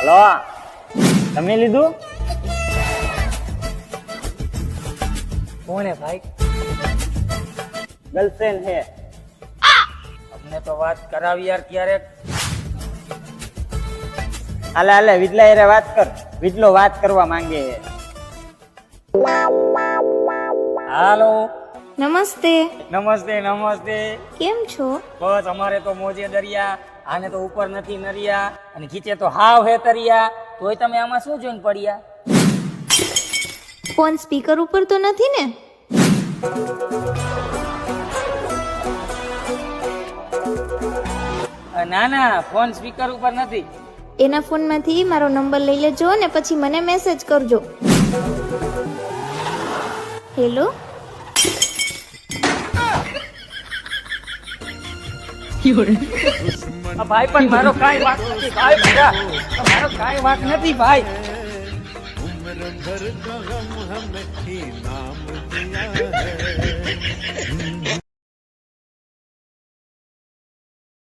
Hello, તમે લીધું? કોણ હે ભાઈ? ગર્લફ્રેન્ડ હે. અમને તો વાત કરાવી યાર ક્યારેક. હાલે વિજલા યારે વાત કર. વિજલો વાત કરવા માંગે હે. હાલો. નમસ્તે. નમસ્તે નમસ્તે. કેમ છો? બસ અમારે તો મોજે દરિયા. આને તો ઉપર નથી નરિયા અને ખીચે તો હાવ હે તરિયા. તોય તમે આમાં શું જોઈને પડ્યા? ફોન સ્પીકર ઉપર તો નથી ને? ના ના, ફોન સ્પીકર ઉપર નથી. એના ફોનમાંથી મારો નંબર લઈ લેજો ને પછી મને મેસેજ કરજો. હેલો. ભાઈ પણ મારો કાંઈ વાંક નથી ભાઈ. બેટા મારો કાંઈ વાંક નથી ભાઈ. उम्र भर का गम हमें इनाम दिया है।